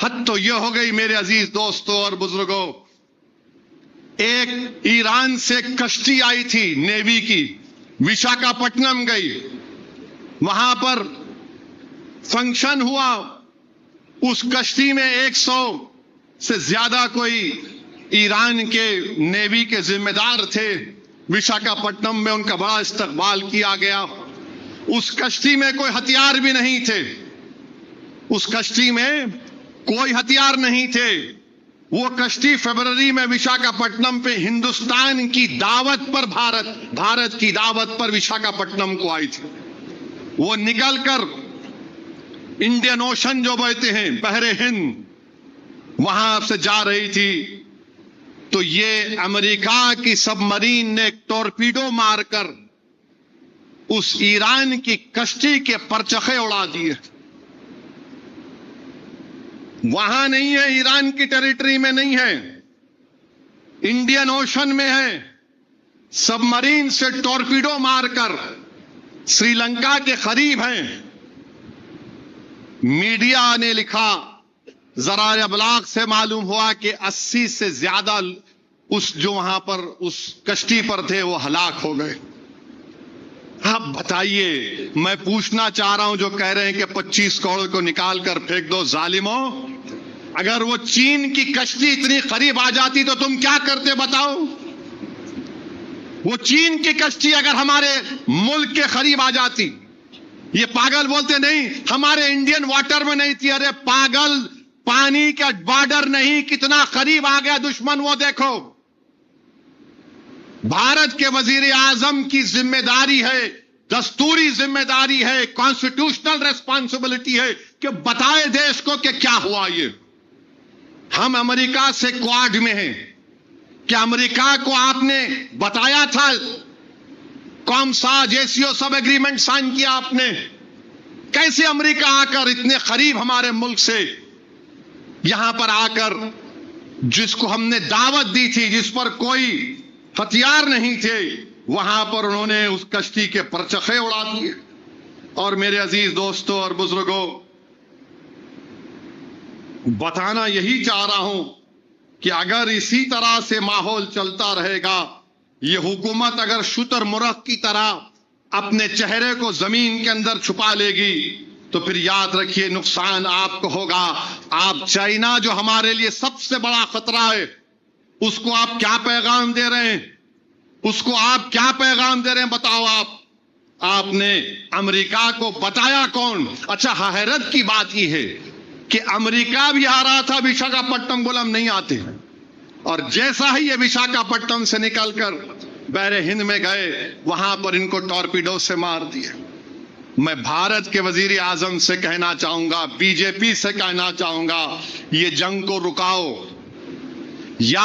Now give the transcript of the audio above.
हद तो ये हो गई मेरे अजीज दोस्तों और बुजुर्गों, एक ईरान से कश्ती आई थी नेवी की, विशाखापट्टनम गई, वहां पर फंक्शन हुआ। उस कश्ती में 100 से ज्यादा कोई ईरान के नेवी के जिम्मेदार थे। विशाखापट्टनम में उनका बड़ा इस्तकबाल किया गया। उस कश्ती में कोई हथियार भी नहीं थे, उस कश्ती में कोई हथियार नहीं थे। वो कश्ती फरवरी में विशाखापट्टनम पे हिंदुस्तान की दावत पर, भारत की दावत पर विशाखापट्टनम को आई थी। वो निकलकर इंडियन ओशन जो बहते हैं, बहरे हिंद, वहां से जा रही थी। तो ये अमेरिका की सबमरीन ने एक टॉर्पीडो मारकर उस ईरान की कश्ती के परचखे उड़ा दिए। वहां नहीं है, ईरान की टेरिटरी में नहीं है, इंडियन ओशन में है। सबमरीन से टॉर्पीडो मारकर श्रीलंका के करीब हैं। मीडिया ने लिखा, जरा अबलाग से मालूम हुआ कि 80 से ज्यादा उस जो वहां पर उस कश्ती पर थे वो हलाक हो गए। अब बताइए, मैं पूछना चाह रहा हूं जो कह रहे हैं कि 25 करोड़ को निकाल कर फेंक दो जालिमों, अगर वो चीन की कश्ती इतनी करीब आ जाती तो तुम क्या करते बताओ? वो चीन की कश्ती अगर हमारे मुल्क के करीब आ जाती, ये पागल बोलते नहीं हमारे इंडियन वाटर में नहीं थी। अरे पागल, पानी का बॉर्डर नहीं, कितना करीब आ गया दुश्मन वो देखो। भारत के वजीर आजम की जिम्मेदारी है, दस्तूरी जिम्मेदारी है, कॉन्स्टिट्यूशनल रेस्पॉन्सिबिलिटी है कि बताए देश को कि क्या हुआ। ये हम अमेरिका से क्वाड में हैं, क्या अमेरिका को आपने बताया था? कॉमसा जेसीओ सब एग्रीमेंट साइन किया आपने? कैसे अमेरिका आकर इतने करीब हमारे मुल्क से, यहां पर आकर जिसको हमने दावत दी थी, जिस पर कोई हथियार नहीं थे, वहां पर उन्होंने उस कश्ती के परचखे उड़ा दिए। और मेरे अजीज दोस्तों और बुजुर्गों, बताना यही चाह रहा हूं कि अगर इसी तरह से माहौल चलता रहेगा, ये हुकूमत अगर शुतुरमुर्ग की तरह अपने चेहरे को जमीन के अंदर छुपा लेगी, तो फिर याद रखिए नुकसान आपको होगा। आप चाइना जो हमारे लिए सबसे बड़ा खतरा है, उसको आप क्या पैगाम दे रहे हैं? उसको आप क्या पैगाम दे रहे हैं बताओ? आपने अमेरिका को बताया कौन? अच्छा, हैरत की बात यह है कि अमेरिका भी आ रहा था विशाखापट्टनम, बोला हम नहीं आते। और जैसा ही ये विशाखापट्टनम से निकलकर बहरे हिंद में गए, वहां पर इनको टॉर्पीडो से मार दिए। मैं भारत के वजीर आजम से कहना चाहूंगा, बीजेपी से कहना चाहूंगा, ये जंग को रुकाओ। या